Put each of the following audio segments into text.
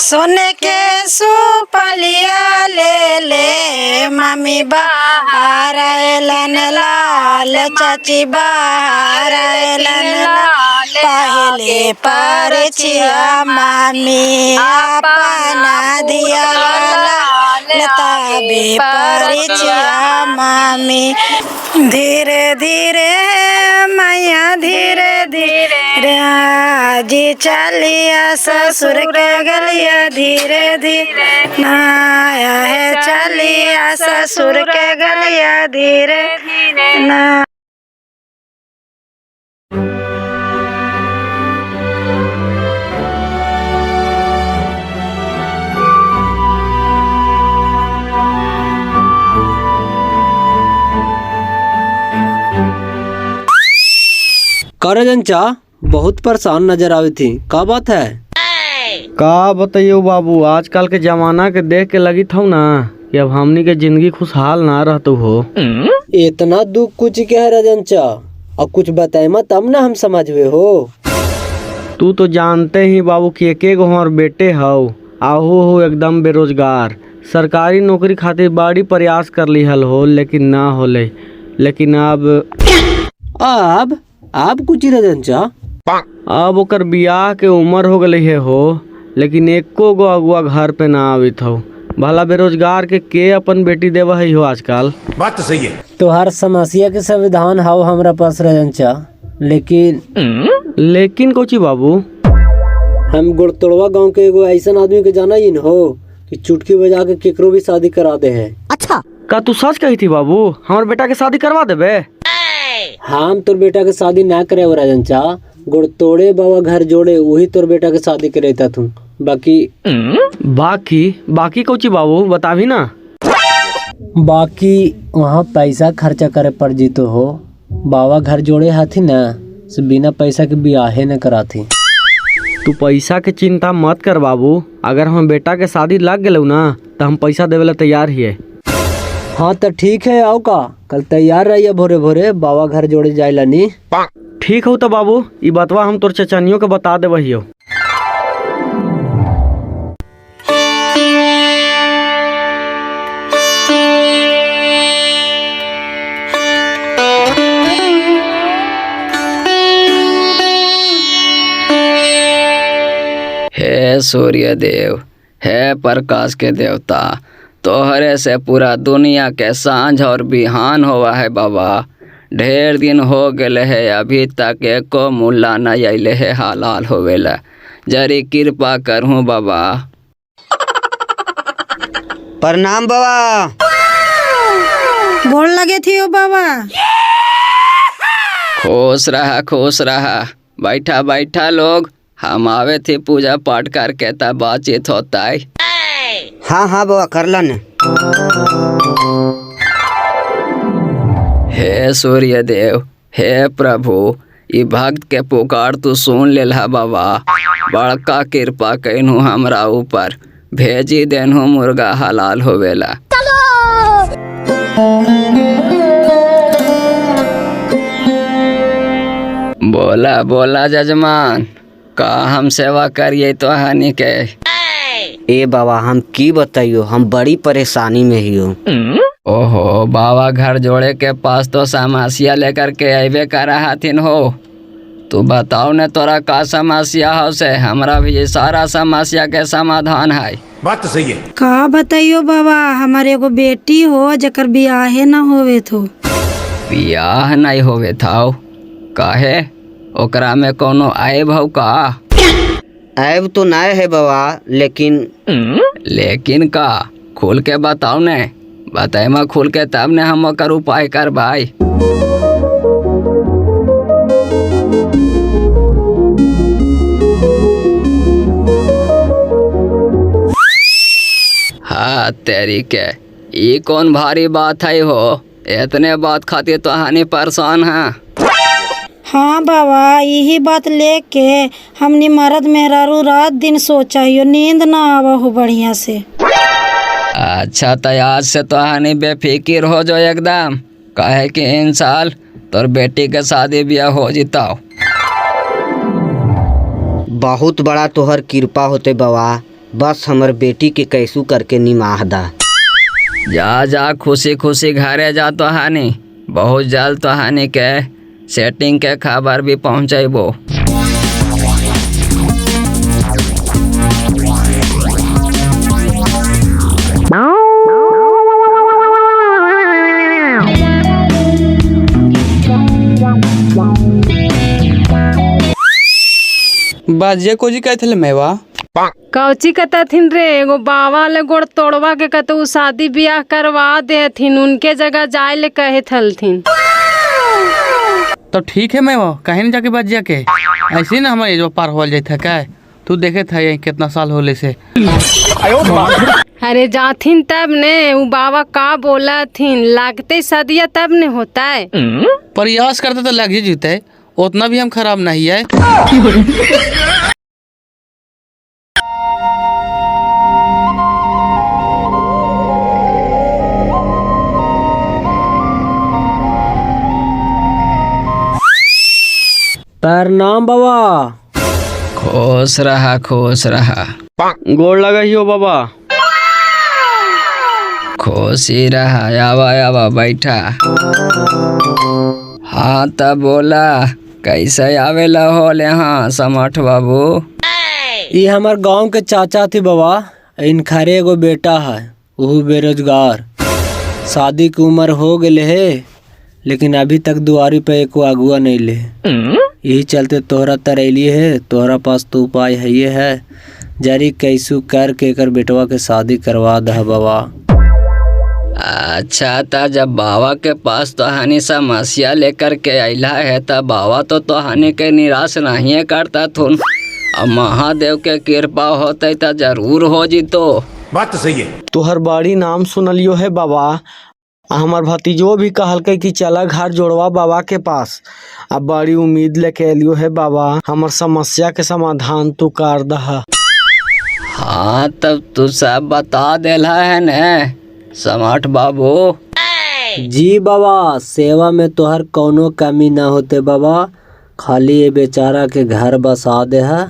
सोने के सुपलिया ले ले मम्मी बाहर अलन लाल चाची बाहर अलन लाल पहले परिचिया मम्मी अपना दिया तबे परिचिया मम्मी धीरे धीरे मैया धीरे धीरे जी चलिया ससुर के गलिया धीरे धीरे नाया है चलिया ससुर के गलिया धीरे धीरे ना। करजनचा बहुत परेशान नजर आई थी, का बात है? का बताइयो बाबू, आजकल के जमाना के देख के लगी था ना कि अब हमनी के जिंदगी खुशहाल ना रहतु हो। इतना दुख कुछ क्या है रजनचा, और कुछ बताए मत तब ना हम समझ हुए हो। तू तो जानते ही बाबू कि एक हमार बेटे हो आहू हो एकदम बेरोजगार। सरकारी नौकरी खातिर बड़ी प्रयास कर ली हल हो लेकिन ना होले। लेकिन अब कुछ रजनचा अब ओकर बियाह के उम्र हो गई है हो, लेकिन एको गो अगुआ घर पे ना आवित हो। भला बेरोजगार के अपन बेटी देवा है हो आजकल। बात तो सही है। तो हर समस्या के संविधान हाउ हमरा पास रजनचा, लेकिन कोची बाबू? हम गुड़तोड़वा गांव के एगो ऐसा आदमी के जाना ही न हो कि चुटकी बजा के केकरो भी शादी करा दे है। अच्छा, का तू सच कही थी बाबू? हमारे बेटा के शादी करवा देबे? हम तोर बेटा के शादी ना करे राजनचा, गुड़तोड़े बाबा घर जोड़े वही तोर बेटा के शादी करे तू। बाकी कोची बाबू बतावी ना। बाकी वहाँ पैसा खर्चा करे पड़ जीतो हो। बाबा घर जोड़े हाथी ना से बिना पैसा के बियाहे न कराती। तू पैसा के चिंता मत कर बाबू, अगर हम बेटा के शादी लग गए ना तो हम पैसा देवे ला तैयार ही। हाँ तो ठीक है, आओ का कल तैयार रहिए भोरे भोरे बाबा घर जोड़े जाए नी। ठीक हो तो बाबू, ये बतवा हम तोर चचनियों के बता दे वही हो। हे सूर्य देव, हे प्रकाश के देवता, तोहरे से पूरा दुनिया के सांझ और बिहान हुआ है बाबा। ढेर दिन हो गए है, अभी तक एको मुल्ला न अले है हालाल होवेला। जरी कृपा करहूँ बाबा। प्रणाम बाबा। गोड़ लगे थी ओ बाबा। खुश रहा। बैठा बैठा लोग, हम आवे थे पूजा पाठ करके तब बातचीत होता है। हाँ बाबा कर लन। हे सूर्य देव, हे प्रभु, ई भक्त के पुकार तू सुन लेला बाबा। बड़का कृपा कैनू हमरा ऊपर, भेजी देनहु मुर्गा हलाल होवेला। बोला जजमान, का हम सेवा करिए तो हानि के? ए बाबा हम की बताइयो, हम बड़ी परेशानी में ही हो। ओहो, बाबा घर जोड़े के पास तो समस्या लेकर के अबे कर हथिन हो। तू बताओ ने तोरा का समस्या हो से हमरा भी सारा समस्या के समाधान है। बात तो सही है। का बताइयो बाबा, हमारे एगो बेटी हो जकर बियाहे न होवे थो। बियाह नहीं होवे था? काहे? ओकरा में कोनो आयब हो का? ऐब तो ना है बाबा, लेकिन का? खुल के बताओ ने, बताए मैं खुल के तब ने हम ओकर उपाय कर भाई। हाँ तेरी के, ये कौन भारी बात है हो? इतने बात खातिर तो हानि परेशान है। हाँ बाबा, यही बात लेके हमने मर्द मेहरारू रात दिन सोचा ही, नींद ना आवा हो बढ़िया से। अच्छा तो आज से तो हानि बेफिक्र हो जाओ एकदम, काहे कि इन साल तोर बेटी के शादी ब्याह हो जिताओ। बहुत बड़ा तोहर कृपा होते बाबा, बस हमर बेटी के कैसू करके निमाह दा। जा जा खुशी खुशी घरे जा तो हानि, बहुत जल्द तो हानि के सेटिंग के खबर भी पहुँचेबो। बाजिया कोजी कहते मेवा कौची कहथिन रे, एगो बाबा ले गोड़ तोड़वा के कहते उ शादी ब्याह करवा देथिन, उनके जगह जाए ले कहे थलथिन। तो ठीक है मेवा, कहीं न जाके बाजिया के ऐसे ही ना हमारे जो पार हो जाता क्या। तू देखे था यही कितना साल होले से। अरे जाथिन तब ने उ बाबा का बोला थिन, लागते सदिया तब ने होता है। प्रयास करते तो लग ही जीते, उतना भी हम खराब नहीं है। प्रणाम बाबा। खुश रहा खुश रहा। गोड़ लगा ही हो बाबा। खुशी रहा, आवा आवा बैठा। हाँ तब बोला, कैसे आवेला होल यहाँ समठ बाबू? ये हमार गांव के चाचा थी बाबा, इनखरे एगो बेटा है, वो बेरोजगार, शादी की उम्र हो गए है, लेकिन अभी तक दुआरी पे एको अगुआ नहीं ले। यही चलते तोहरा तरैली है, तोहरा पास तो उपाय है ये है, जरी कैसू कर के कर बेटवा के शादी करवा दह बाबा। अच्छा था, जब बाबा के पास तो हानि समस्या लेकर के आइला है तब बाबा तो हानि के निराश नहीं करता थुन। अब महादेव के कृपा होते तो जरूर हो जीतो। बात तो सही है। तुहर बड़ी नाम सुनलियो है बाबा, हमार भतीजो भी कहलके कि चला घर जोड़वा बाबा के पास। अब बड़ी उम्मीद लेके एलियो है बाबा, हमार समस्या के समाधान तू कर दहा। हाँ तब तू सब बता देला है न समठ बाबू। जी बाबा, सेवा में तोहर कौनो कमी ना होते बाबा, खाली ये बेचारा के घर बसा दे है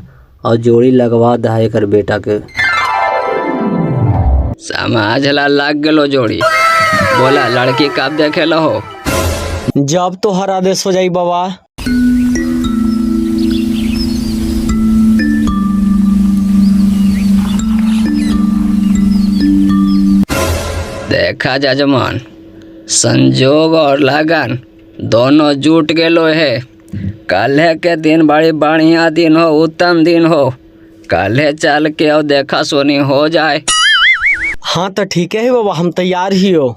और जोड़ी लगवा दे है एकर बेटा के। समझ ला, लग गलो जोड़ी। बोला लड़की कब देखे लो हो? जब तोहर आदेश हो जाई बाबा। देखा जजमान, संजोग और लगन दोनों जुट गेलो है। कल के दिन बड़ी बढ़िया दिन हो, उत्तम दिन हो। कल चल के और देखा सोनी हो जाए। हाँ तो ठीक है बाबा, हम तैयार ही हो।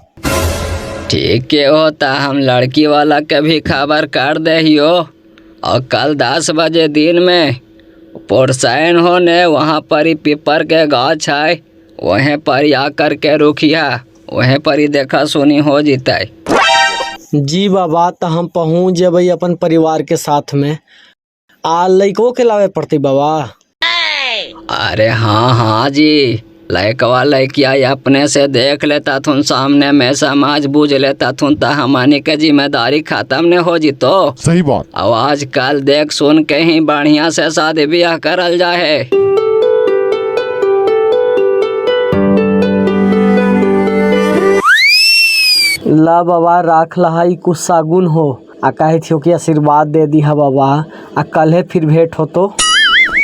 ठीक के होता, हम लड़की वाला के भी खबर कर दे हियो, और कल 10 बजे दिन में पोरसाइन होने वहाँ पर ही पीपर के गाछ है, वहीं पर ही आकर के रुकिया, वहीं पर ही देखा सुनी हो जीता। जी बाबा, तो हम पहुँच जेबै अपन परिवार के साथ में। आ लइको के लावे पड़ती बाबा। अरे हाँ हाँ जी, लड़कवा लड़किया अपने से देख लेता थुन, सामने में समाज बूझ लेता थुन, तो हमारी के जिम्मेदारी खत्म न हो जीतो। सही बात। अब आजकल देख सुन के ही बढ़िया से शादी ब्याह करल जाए। ला बाबा, राख लहा कुछ सागुन हो, आ कहे थियो कि आशीर्वाद दे दी है बाबा, आ कल फिर भेंट हो तो।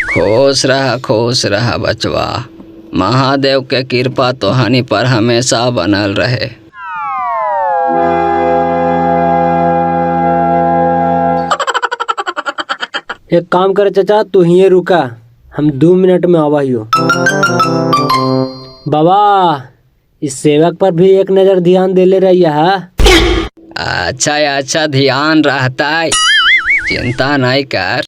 खुश रहा बचवा, महादेव के कृपा तो हानि पर हमेशा बनल रहे। एक काम करे चाचा, तू ही रुका, हम 2 मिनट में आवा हियो। बाबा, इस सेवक पर भी एक नजर ध्यान दे ले रही है। अच्छा ध्यान रहता है, चिंता नहीं कर।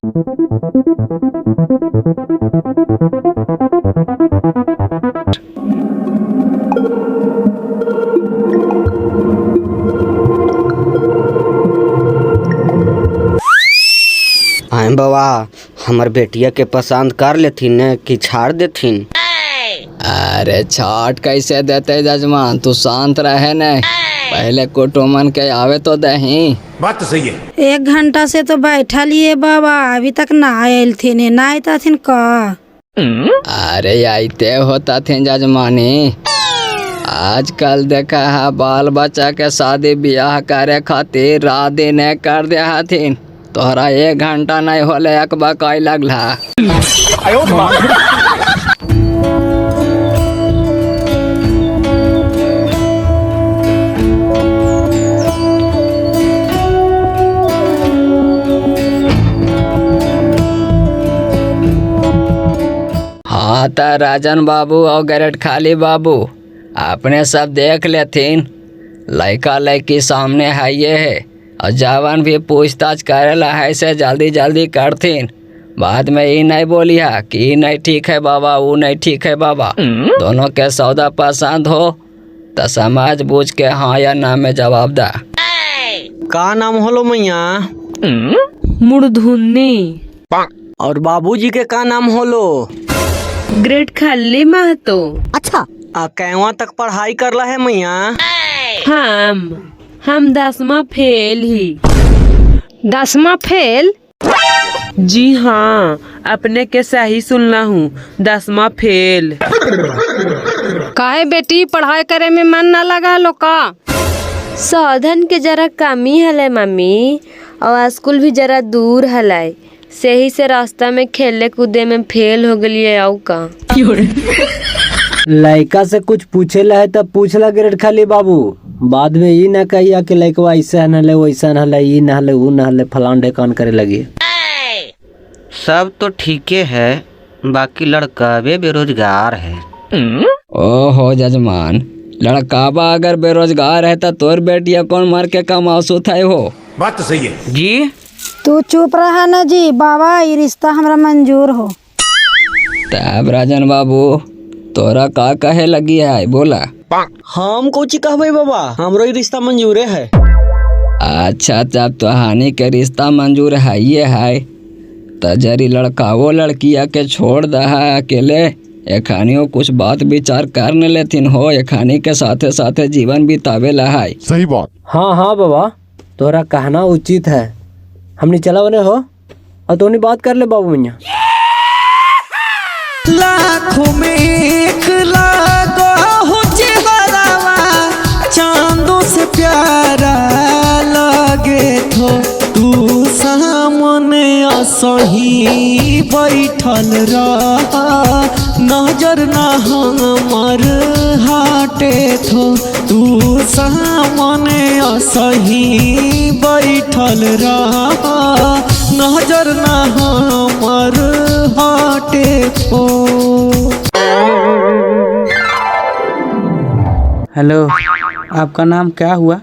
आए बाबा, हमर बेटिया के पसंद कर लेथिन ने कि छाड़ देथिन? अरे छाट कैसे देते जजमान, तू शांत रहे न, पहले कुटुमन के आवे तो दही। बात तो सही है। 1 घंटा से तो बैठा लिए बाबा, अभी तक ना आयल थे, ना आयता थिन का। अरे आइते होता थे जजमानी। आजकल देखा है बाल बच्चा के शादी ब्याह करे खातिर रात दिन कर दे हथिन। तोहरा 1 घंटा नहीं होले अकबा कई लगला। हाँ त राजन बाबू और गरट खाली बाबू अपने सब देख लेथिन। लड़का लड़की सामने है ये है और जवान भी पूछताछ करेला है से जल्दी जल्दी करथिन। बाद में ये नहीं बोलिया कि ये नहीं ठीक है बाबा वो नहीं ठीक है बाबा। दोनों के सौदा पसंद हो तो समझ बूझ के हाँ या ना में जवाब दा। का नाम होलो मैया? मुड़धुन्नी। और बाबूजी के का नाम होलो? ग्रेट खल्ली महतो। आ कैवा तक पढ़ाई करला है मैया? हम 10वां फेल ही। 10वां फेल? जी हाँ, अपने के सही सुनला हूँ, 10वां फेल। काहे बेटी पढ़ाई करे में मन ना लगा लो का? साधन के जरा कमी हले मम्मी और स्कूल भी जरा दूर हले, सही से रास्ता में खेले कूदे में फेल हो गलिए। आऊ का लड़का से कुछ पूछेला है तब पूछला ग्रेड खाली बाबू। बाद में ये ना कहिया कि लड़का ऐसा नहले वैसा नहले ये नहले वो नहले फलान ढेकान करे लगी। सब तो ठीके है, बाकी लड़का भी बेरोजगार है। ओहो जजमान, लड़काबा अगर बेरोजगार है तो तोर बेटिया कौन मार के कमासू थे हो? बात तो सही है जी। तू चुप रहा न जी बाबा, ये रिश्ता हमरा मंजूर हो। तब राजन बाबू तोरा का कहे लगी है बोला? हम कोची कहबे बाबा, हमरो ही रिश्ता मंजूरे है। अच्छा जब तो हानि के रिश्ता मंजूर है ये है तो जरी लड़का वो लड़किया के छोड़ दा है अकेले। एखानियों कुछ बात विचार कर न लेथिन हो, एखानी के साथे साथे जीवन बितावे ला है। सही बात। हाँ हाँ बाबा, तोरा कहना उचित है। हमने चला बने हो और तोनी बात कर ले बाबू मैया। लाखों में एक लागो हो चेहरावा, चांदों से प्यारा लगे थो। तू सामने असही बैठल रहा, नजर ना हमर हाटे थो। तू सामने असही बैठल रहा, नजर ना हमर हाटे थो। हेलो, आपका नाम क्या हुआ?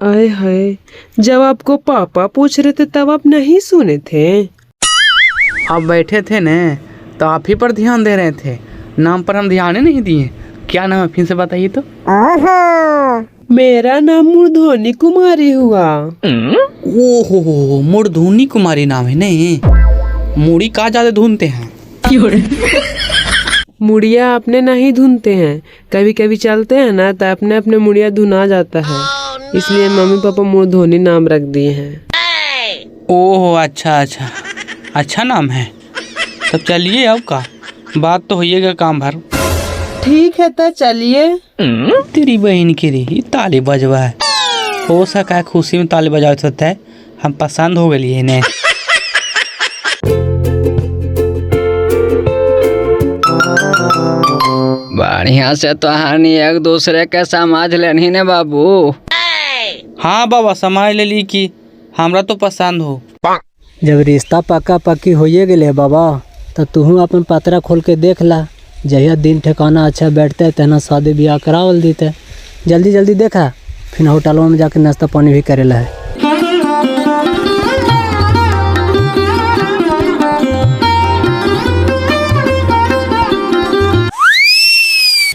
आए हाय, जब आपको पापा पूछ रहे थे तब आप नहीं सुने थे। आप बैठे थे न तो आप ही पर ध्यान दे रहे थे, नाम पर हम ध्यान ही नहीं दिए। क्या नाम है फिर से बताइए तो? मेरा नाम मुड़धोनी कुमारी हुआ। ओहो, मुड़धुनी कुमारी नाम है नहीं? मुड़ी का ज्यादा धुनते हैं? मुड़िया अपने नहीं धुनते हैं, कभी कभी चलते हैं ना तो अपने अपने मुड़िया धुना जाता है, इसलिए मम्मी पापा मुड़धोनी नाम रख दिए हैं। ओहो अच्छा अच्छा, अच्छा नाम है। तब चलिए अब का बात तो होइएगा काम भर। ठीक है तो चलिए। तेरी बहन की रही ताली बजवा है, हो सका है खुशी में ताली बजाते होता है। हम पसंद हो गए इन्हें। बढ़िया से तो हानि एक दूसरे के समझ लेनी ने बाबू। हाँ बाबा, समझ ले ली कि हमरा तो पसंद हो। जब रिश्ता पक्का पक्की होइए गेले बाबा तो तू अपन पतरा खोल के देख ला। जहिया दिन ठिकाना अच्छा बैठते तेना शादी ब्याह करावल देते। जल्दी जल्दी देखा, फिर होटलों में जाके नाश्ता पानी भी करेला है।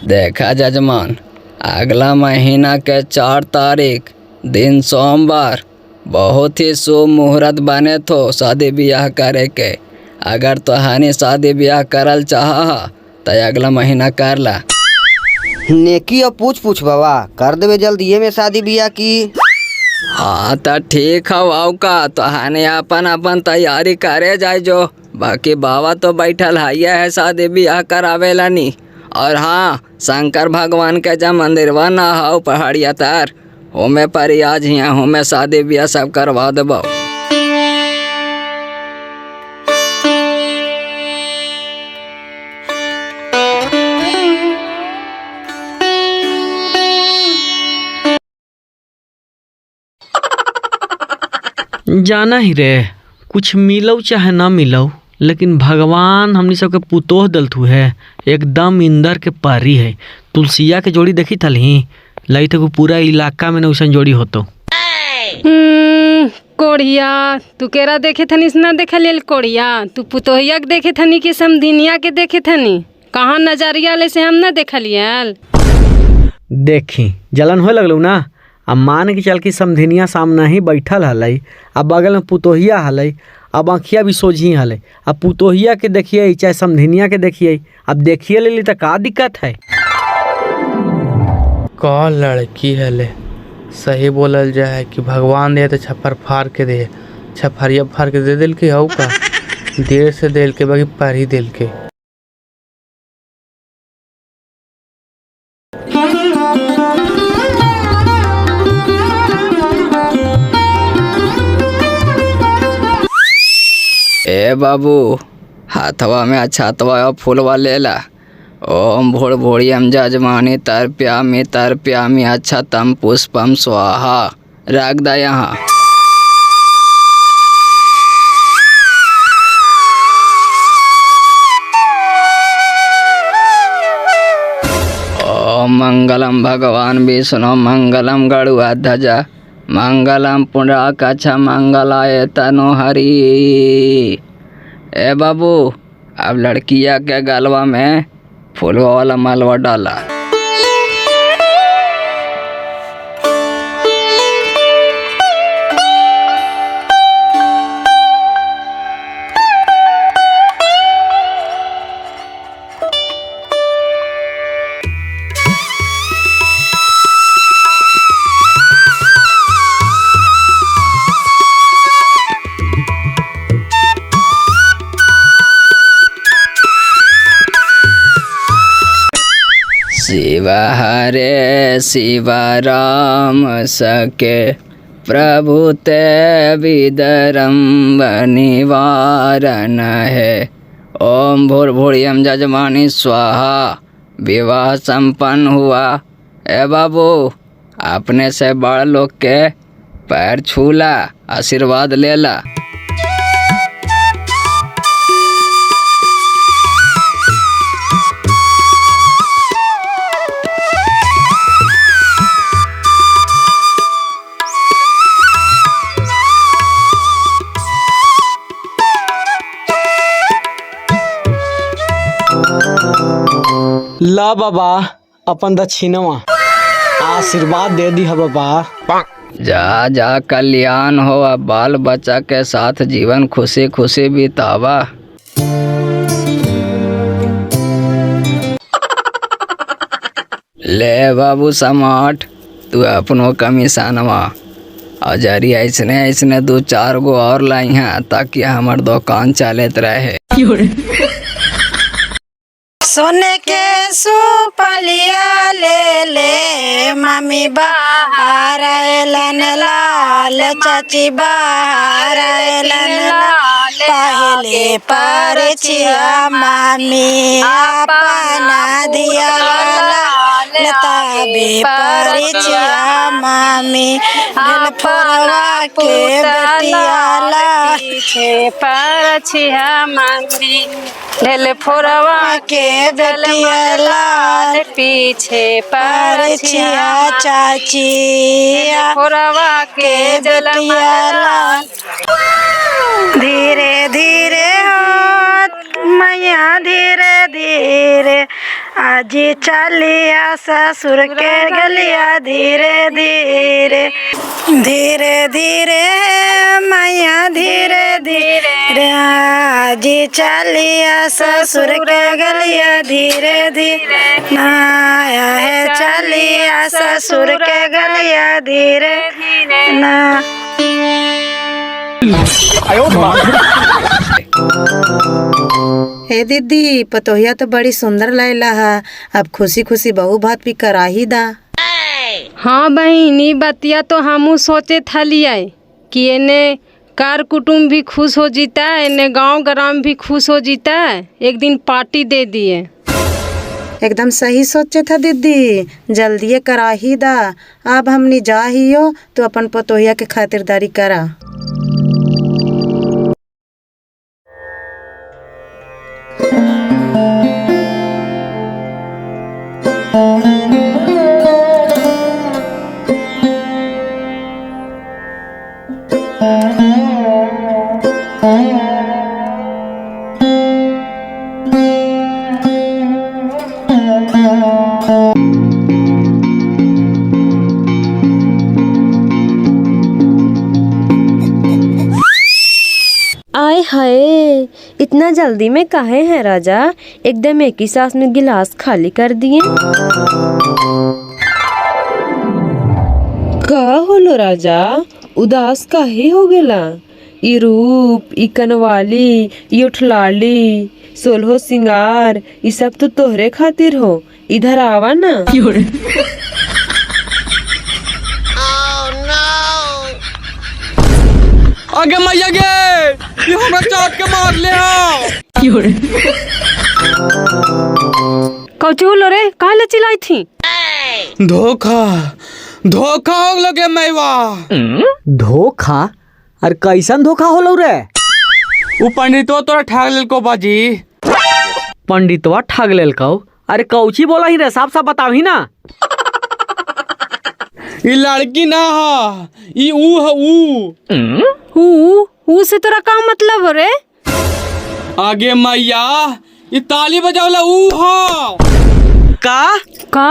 देखा जजमान, अगला महीना के 4 तारीख दिन सोमवार बहुत ही शुभ मुहूर्त बने तो शादी ब्याह करे के। अगर तो हानि शादी ब्याह करल चाह तो अगला महीना कर ला। नेकी और पूछ पूछ बाबा, कर देवे जल्दी में शादी बियाह की। हाँ तो ठीक है वाऊ का तो हने अपन अपन तैयारी करे जाए जो बाकी बाबा तो बैठल है शादी ब्याह करावेला नी। और हाँ शंकर भगवान के जब मंदिरवा ना हो पहाड़िया तार होमे पर आज यहाँ होमे शादी ब्याह सब करवा देबो। जाना ही रे कुछ मिलो चाहे ना मिलो लेकिन भगवान हमनी सबके पुतोह दलथू है एकदम इंदर के परी है। तुलसिया के जोड़ी देखी थली लई थे पूरा इलाका में वैसन जोड़ी होतो। कोढ़िया तू केरा देखे थनी ना देखे लेल कोढ़िया तू पुतोहिया के देखे थनी कि समधिनिया के देखे थनी कहाँ नजरिया ले से हम ना देखलियल। देखी जलन हो लगलू ना अब मान के चल की समधिनिया सामने ही बैठल हलै अब बगल में पुतोहिया हलै अब आँखिया भी सोझी हलै अब पुतोहिया के देखिए चाहे समधिनिया के देखिए अब देखिए ले ली तो का दिक्कत है। का लड़की है ले सही बोलल जाए कि भगवान दे तो छप्पर फाड़ के दे छप्परिया फाड़ के दे दिल के हऊ का देर से दिल के बाकी पर ही दिल के। ए बाबू हाथवा में अछतवा फूलवा लेला। ओम भोर भोड़ियम जजमानी तर्प्यामी अक्षतम पुष्पम स्वाहा रख दा यहाँ। ओम मंगलम भगवान विष्णु मंगलम गरुड़ा ध्वजा मंगलम पुंडराकाक्ष मंगलाय तनोहरि। ए बाबू अब लड़किया के गलवा में फूलवा वाला मालवा डाला। शिव हरे शिव राम सके प्रभु ते विदरम्ब निवारण है। ओम भूर भूरियम जजमानी स्वाहा विवाह संपन्न हुआ। ए बाबू अपने से बड़ लोग के पैर छूला आशीर्वाद लेला। ला बाबा अपन दक्षिणवा आशीर्वाद दे दी है बाबा। जा जा कल्याण हो अब बाल बच्चा के साथ जीवन खुशी खुशी बितावा। ले बाबू समाट तू अपनो कमीशनवा और जरी ऐसने ऐसने 2-4 गो और लाई हैं ताकि हमार दुकान चलत रहे। सोने के सुपलिया ले ले मम्मी बाहर एलन लाल चाची बाहर एलन लाल पहले पर छिया मम्मी अपना दिया तबे पर छिया मम्मी दिल फोरवा के बतियाला पीछे पर छिया मम्मी ढेल फोरवा के बतियाला पीछे पर छिया चाची फोरवा के बतियाला धीरे धीरे हो मैया धीरे धीरे आज चलिया ससुर के गलिया धीरे धीरे धीरे धीरे मैया धीरे धीरे जी चलिया ससुर के गलिया धीरे धीरे नाया है चलिया ससुर के गलिया धीरे धीरे ना। हे दीदी पतोहिया तो बड़ी सुंदर लैला है, अब खुशी खुशी बहू भात भी करा ही दा। हाँ बहनी बतिया तो हमू सोचे थलिए कि इन्हें कार कुटुम्ब भी खुश हो जीता है, इन्हें गांव ग्राम भी खुश हो जीता है, एक दिन पार्टी दे दिए। एकदम सही सोचे था दीदी, जल्दी करा ही दा। अब हमनी जा ही हो तो अपन पतोहिया के खातिरदारी करा। आय हाय, इतना जल्दी में काहे हैं राजा? एकदम एक ही सांस में गिलास खाली कर दिए। का होलो राजा, उदास काहे हो गेला? ई रूप, ई कनवाली, ई उठलाली, सोलहो सिंगार, ई सब तो तोहरे खातिर हो। इधर आवा ना। आगे मैया गे, ये हमरा चाट के मार ले आओ। कौची होलो रे, काहे ले चिल्लाई थी? धोखा धोखा हो लगे मैवा। धोखा? अरे कैसन धोखा होलो रे? उ पंडितवा तोरा ठाग लेलको बाजी। पंडितवा ठग लेलकौ? अरे कौची बोला ही रे, साफ साफ बताओ ही ना। ई लड़की ना हा, ई ऊ है ऊ। ऊ से तोरा का मतलब हो रे? आगे मैया, ई ताली बजावला ऊ हा। का?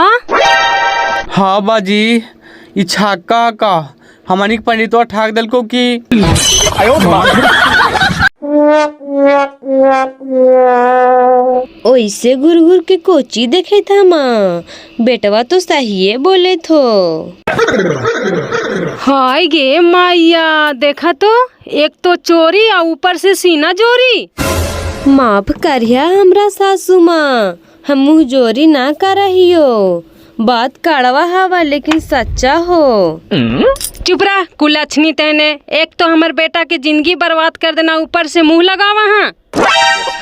हाँ बाजी, ई छक्का का हमारी पंडितवा ठाक देलको की। ओइसे घुर घुर के कोची देखे था माँ, बेटवा तो सही बोले थो। हाय गे मैया, देखा तो एक तो चोरी और ऊपर से सीना जोरी। माफ करिया हमरा सासू माँ, हम मुँह जोरी ना कर रही हो। बात कड़वा हवा लेकिन सच्चा हो। चुप रहा कुलक्षणी तेने, एक तो हमार बेटा के जिंदगी बर्बाद कर देना, ऊपर से मुंह लगावा। हाँ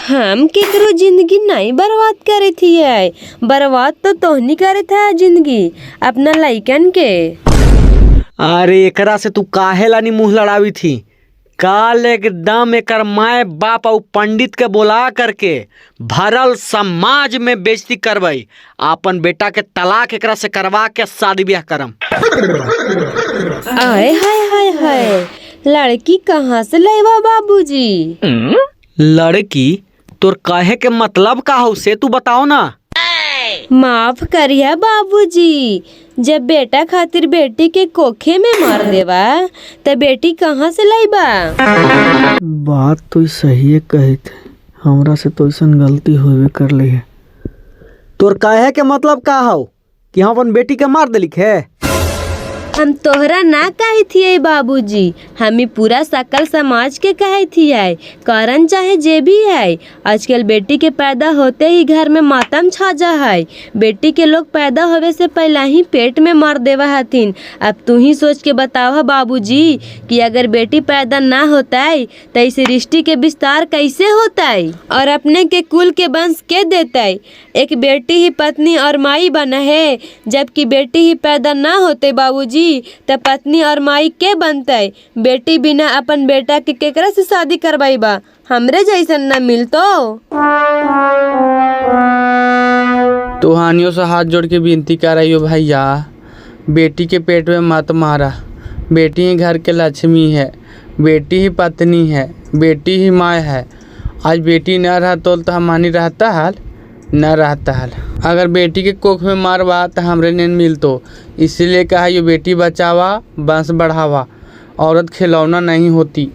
हम केकरो जिंदगी नहीं बर्बाद करे थी है, बर्बाद तो तोहनी करे था जिंदगी अपना लइकन के। अरे एकरा से तू काहे लानी मुंह लड़ावी थी? काल एकदम एकर माए बाप और पंडित के बुला करके भरल समाज में बेइज्जती करबई। आपन बेटा के तलाक एकरा से करवा के शादी ब्याह करम। आए हाय हाय हाय, लड़की कहाँ से लेवा बाबूजी? लड़की तोर कहे के मतलब का हो से तू बताओ ना। माफ करिया बाबूजी, जब बेटा खातिर बेटी के कोखे में मार देवा त बेटी कहाँ से लाइबा? बात तो सही है कहे थे, हमरा से तो ऐसा गलती होवे कर ली है। तोर कहे के मतलब का हो कि हम अपन बेटी के मार देलिक है? हम तोहरा ना कही थी बाबूजी, हमी पूरा सकल समाज के कही थी है। कारण चाहे जे भी है, आजकल बेटी के पैदा होते ही घर में मातम छा जा है। बेटी के लोग पैदा होवे से पहले ही पेट में मार देवा हथिन। अब तू ही सोच के बतावा बाबूजी कि अगर बेटी पैदा ना होता है तो इस रिश्ते के विस्तार कैसे होता है और अपने के कुल के वंश के देता है? एक बेटी ही पत्नी और माई बना है, जबकि बेटी ही पैदा ना होते बाबूजी त पत्नी और माई के बनते? बेटी बिना अपन बेटा के केकरा से शादी करवाई बा? हमरे जैसन न मिलतो। तुहानियों से हाथ जोड़ के विनती कर रही हो भैया, बेटी के पेट में मत मारा। बेटी ही घर के लक्ष्मी है, बेटी ही पत्नी है, बेटी ही माँ है। आज बेटी न रहा तो हमारी रहता हाल। न रहता है। अगर बेटी के कोख में मारवा तो हमरे नहीं मिलतो, इसीलिए कहा ये बेटी बचावा बंश बढ़ावा, औरत खिलौना नहीं होती।